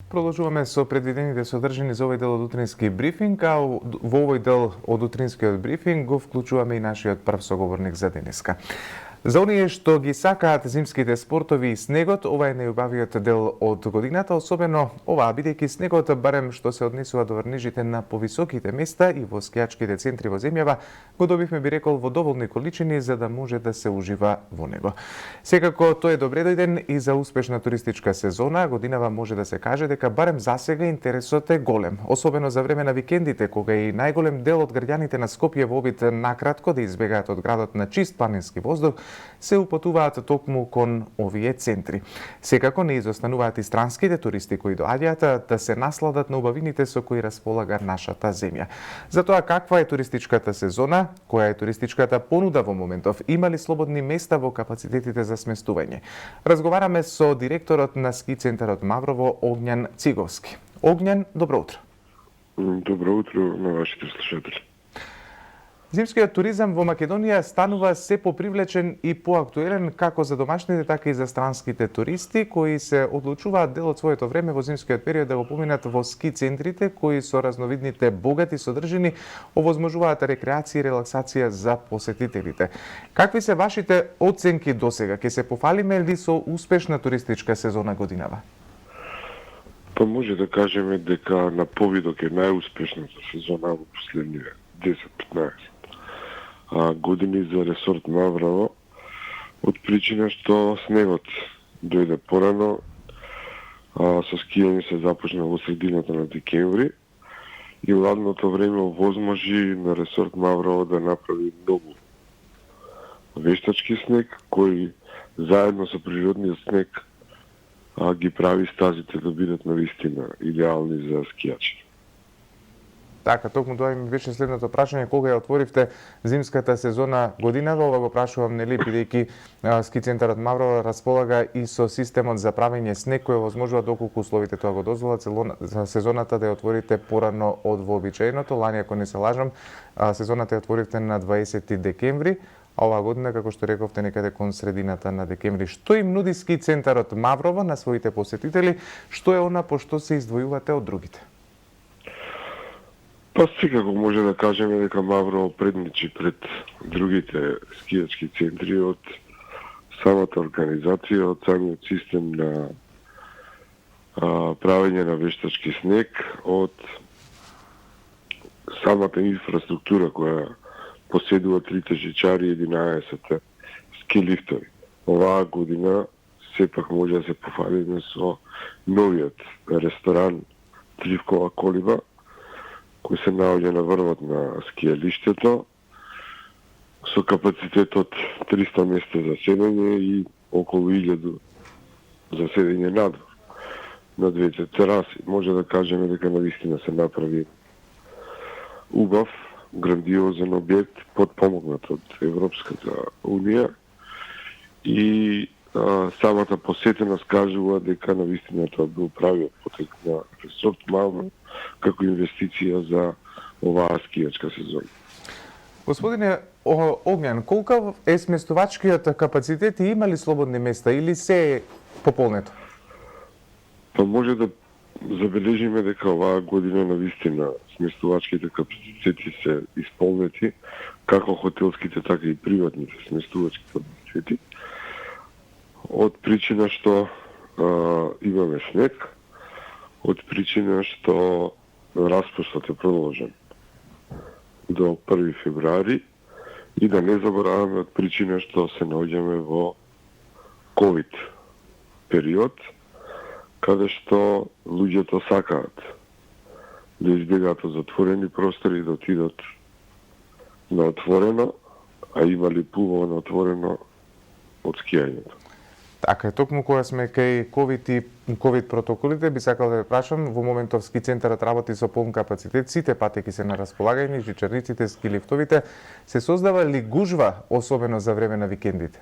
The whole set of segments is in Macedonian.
Продолжуваме со предвидените содржини за овој дел од утрински брифинг, а во овој дел од утринскиот брифинг го вклучуваме и нашиот прв соговорник за денеска. За оние што ги сакаат зимските спортови и снегот, ова е најубавиот дел од годината, особено оваа бидејќи снегот барем што се однесува до врнежите на повисоките места и во скијачките центри во земјава, го добивме би рекол во доволни количини за да може да се ужива во него. Секако тој е добре дојден и за успешна туристичка сезона. Годинава може да се каже дека барем засега интересот е голем, особено за време на викендите, кога и најголем дел од граѓаните на Скопје во обид накратко да избегаат од градот на чист планински воздух, се упатуваат токму кон овие центри. Секако не изостануваат и странските туристи кои доаѓаат да се насладат на убавините со кои располага нашата земја. Затоа каква е туристичката сезона, која е туристичката понуда во моментов, има ли слободни места во капацитетите за сместување? Разговараме со директорот на ски центарот Маврово Огњан Циговски. Огњан, добро утро. Добро утро на вашите слушатели. Зимскиот туризам во Македонија станува се попривлечен и поактуелен како за домашните, така и за странските туристи, кои се одлучуваат дел од своето време во зимскиот период да го поминат во ски центрите, кои со разновидните богати содржини овозможуваат рекреација и релаксација за посетителите. Какви се вашите оценки досега? Ке се пофалиме ли со успешна туристичка сезона годинава? Па може да кажеме дека на повидок е најуспешната сезона во последниве 10-15 години за ресорт Маврово, од причина што снегот дојде порано, со скијање се започна во средината на декември и ладното време овозможи на ресорт Маврово да направи многу вештачки снег, кој заедно со природниот снег ги прави стазите да бидат навистина идеални за скијачи. Така, токму тоа ми беше следното прашање, кога ја отворивте зимската сезона годинава, ова го прашувам, нели, бидејќи ски центарот Маврово располага и со системот за правење снег кој овозможува доколку условите тоа го дозволат за сезоната да ја отворите порано од вообичаеното. Лани, ако не се лажам, сезоната ја отворивте на 20 декември, а оваа година, како што рековте, некаде кон средината на декември. Што им нуди ски центарот Маврово на своите посетители? Што е она по што се издвојувате од другите? Па секако може да кажеме дека Маврово предничи пред другите скијачки центри од самата организација, од самиот систем на правење на вештачки снег, од самата инфраструктура која поседува 3 жичари и 11 ски лифтови. Оваа година сепак може да се пофалиме со новиот ресторан Тривкова колиба, кој се наоѓа на врвот на скијалиштето, со капацитет од 300 места за седење и околу 1000 за седење надвор на двете тераси. Може да кажеме дека навистина се направи убав, грандиозен објект, подпомогнат од Европската Унија и самата посетеност кажува дека навистина тоа бил правиот потек на ресорт Маврово како инвестиција за оваа скијачка сезона. Господине Огњан, колку е сместувачкиот капацитет и има ли слободни места или се е пополнето? Па може да забележиме дека оваа година навистина сместувачките капацитети се исполнети, како хотелските, така и приватните сместувачки капацитети, од причина што имаме снег, од причина што распустот е продолжен до 1 февруари и да не забораваме од причина што се наоѓаме во ковид период, каде што луѓето сакаат да избегаат од затворени простори и да отидат на отворено, а има ли пубаво на отворено од скијањето. Така е, токму кога сме кај ковид и ковид протоколите, би сакал да ве прашам, во моментов ски центарот работи со полн капацитет, сите патеки се на располагање, жичарниците, ски лифтовите, се создава ли гужва, особено за време на викендите?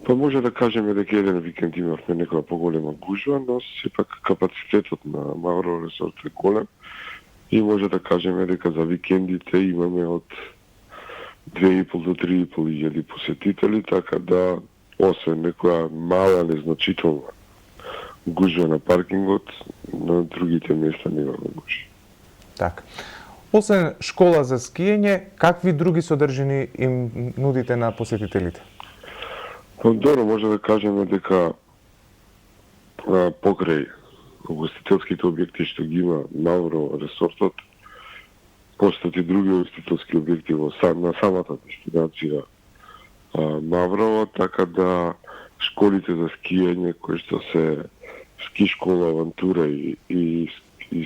Па може да кажеме дека еден викенд имавме некоја поголема гужва, но сепак капацитетот на Маврово ресорт е голем и може да кажеме дека за викендите имаме од 2,5 до 3,5 посетители, така да освен некоја мала незначителна гужва на паркингот, на другите места немаме гужва. Така. Освен школа за скиење, какви други содржини им нудите на посетителите? Па добро, може да кажеме дека покрај угостителските објекти што ги има Мавро ресортот, постојат и други угостителски објекти на самата дестинација Маврово, така да школите за скиење кои што се ски школа Авантура и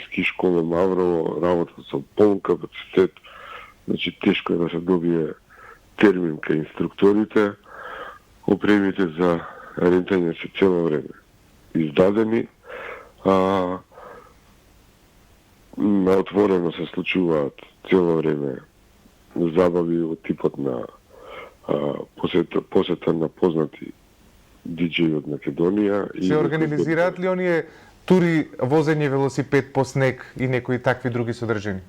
ски школа Маврово работат со полн капацитет, значи тешко е да се добие термин кај инструкторите, опремите за рентање се цело време издадени, на отворено се случуваат цело време забави од типот на посета на познати диџеи од Македонија. Се организираат ли оние тури возење велосипед по снег и некои такви други содржини?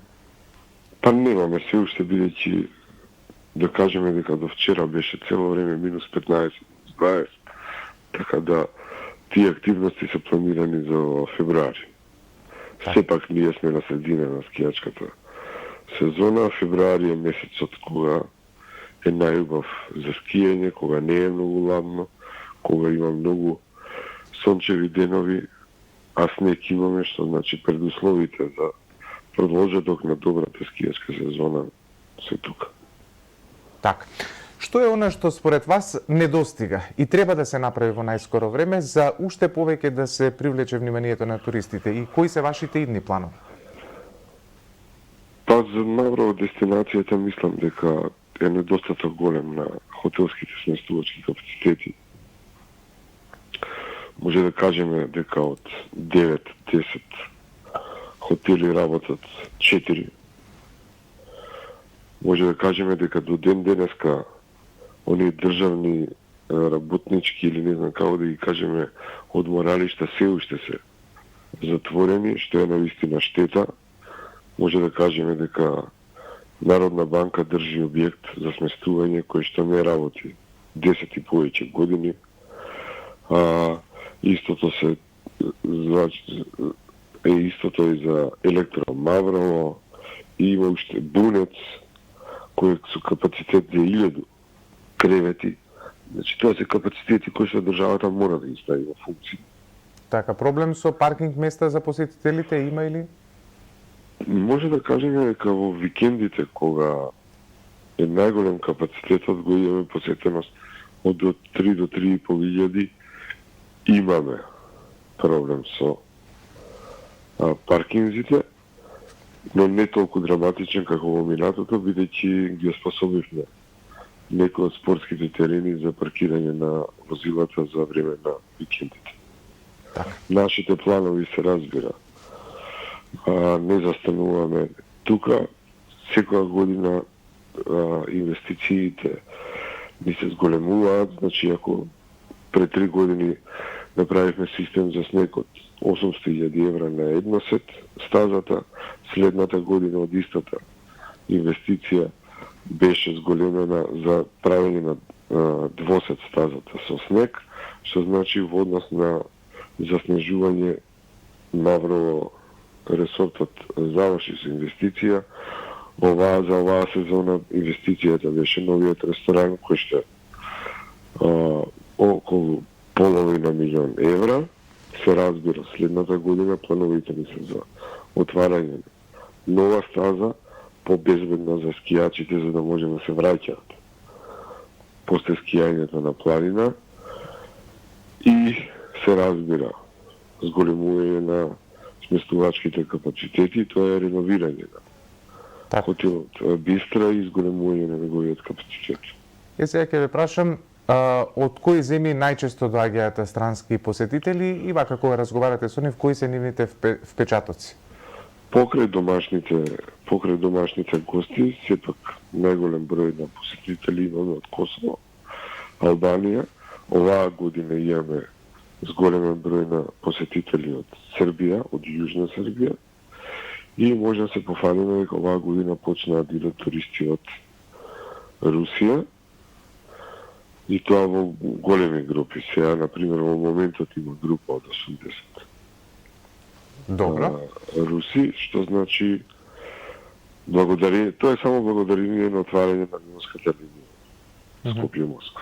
Па немаме се уште, бидејќи да кажеме дека до вчера беше цело време минус 15-20, така да тие активности се планирани за февруари. Сепак ние сме на средина на скијачката сезона. Февруари е месецот кога е најубав за скиење, кога не е многу ладно, кога има многу сончеви денови, а снег имаме, што значи предусловите за продолжеток на добрата скијачка сезона се тука. Така. Што е она што според вас недостига и треба да се направи во најскоро време за уште повеќе да се привлече вниманието на туристите и кои се вашите идни планови? Па за Маврово дестинацијата мислам дека е недостаток голем на хотелските сместувачки капацитети. Може да кажеме дека од 9-10 хотели работат 4. Може да кажеме дека до ден денеска оние државни работнички или не знам како да ги кажеме одморалишта се уште се затворени, што е навистина штета. Може да кажеме дека Народна банка држи објект за сместување кој што не работи 10 и повеќе години. Истото се истото и за Електро Маврово, и има уште Бунец кој со капацитет за 1000 кревети. Значи тоа се капацитети кои што државата мора да ги стави во функција. Така, проблем со паркинг места за посетителите има или? Може да кажеме дека во викендите кога е најголем капацитетот, го имаме посетеност од 3 до 3.500, имаме проблем со паркинзите, но не толку драматичен како во минатото, бидејќи ги способивме некои од спортските терени за паркирање на возилата за време на викендите. Нашите планови се разбира. Не застануваме тука. Секоја година инвестициите ни се зголемуваат. Значи, ако пред 3 години направивме систем за снег од 800.000 евра на едносет стазата, следната година од истата инвестиција беше зголемена за правење на двосет стазата со снег, што значи во однос на заснежување Маврово ресортот заврши со инвестиција. За оваа сезона инвестицијата беше новиот ресторан кој што околу половина милион евра. Се разбира, следната година плановите ни се за отварање нова стаза, побезбедна за скијачите, за да може да се враќаат после скијањето на планина, и се разбира зголемување на сместувачките капацитети, тоа е реновирање на хотелот Бистра и зголемување на неговиот капацитет. Сега ќе ве прашам, од кои земји најчесто доаѓаат странски посетители и вака кога разговарате со нив, кои се нивните впечатоци? Покрај домашните гости, сепак најголем број на посетители имаме од Косово, Албанија. Оваа година имаме зголемен број на посетители од Србија, од Јужна Србија, и може да се пофалиме дека оваа година почнаа да идат туристи од Русија. И тоа во големи групи. Сега, например, во моментот има група од 80 Добро. руси, што значи тоа е само благодарение на отварање на морската линија Скопје-Москва.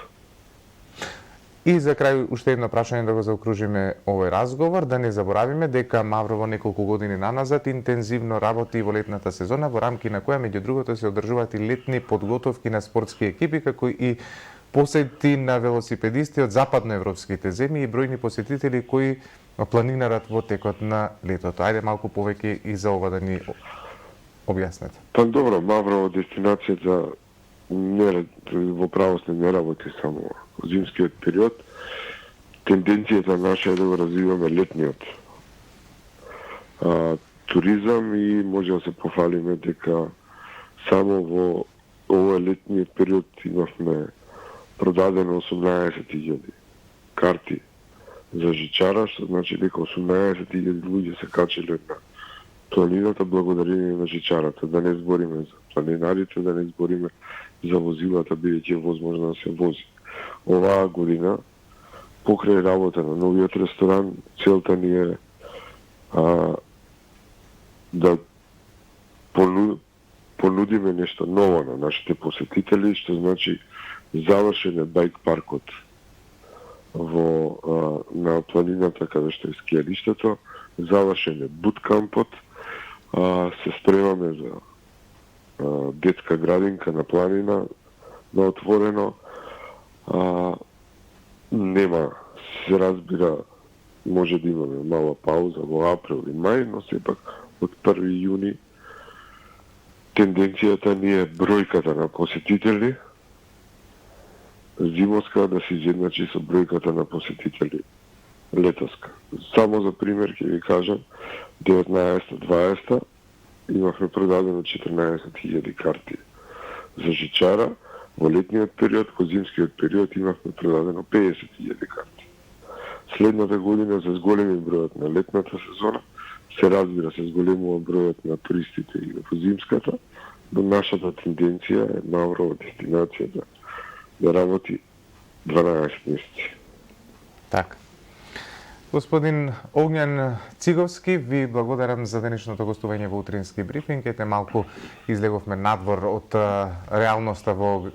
И за крај уште едно прашање да го заокружиме овој разговор, да не заборавиме дека Маврово неколку години наназад интензивно работи во летната сезона, во рамки на која меѓу другото се одржуваат и летни подготовки на спортски екипи, како и посети на велосипедисти од западноевропските земји и бројни посетители кои планинарат во текот на летото. Ајде малку повеќе и за ова да ни објаснете. Па добро, Маврово дестинацијата во правост не работи само во зимскиот период. Тенденцијата наша е да го развиваме летниот туризам и може да се пофалиме дека само во овој летниот период имавме продадено 18.000 карти за жичара, што значи дека 18.000 луѓе се качеле на планината благодарение на жичарата. Да не збориме за планинарите, да не збориме за возилата, бидејќи е возможно да се вози. Оваа година, покрај работа на новиот ресторан, целта ни е да понудиме нешто ново на нашите посетители, што значи завршен е бајк паркот на планината каде што е скијалиштето, завршен е буткампот, се спремаме за детска градинка на планина на отворено. Нема, се разбира, може да имаме мала пауза во април и мај, но сепак од 1 јуни тенденцијата ни е бројката на посетители зимоска да се изедначи со бројката на посетители летоска. Само за пример ќе ви кажам, 19-20 имавме продадено 14.000 карти за жичара, во летниот период, во зимскиот период имавме продадено 50.000 карти. Следната година се зголеми бројот на летната сезона, се разбира се зголемува бројот на туристите и во зимската, но нашата тенденција е Маврово дестинацијата да работи 12 месеци. Така. Господин Огњан Циговски, ви благодарам за денешното гостување во утрински брифинг. Ете малку излеговме надвор од реалноста во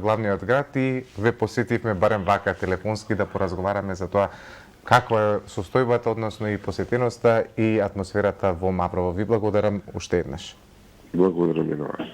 главниот град и ве посетивме барем вака телефонски да поразговараме за тоа каква е состојбата, односно и посетеноста и атмосферата во Маврово. Ви благодарам уште еднаш. Благодарам и на вас.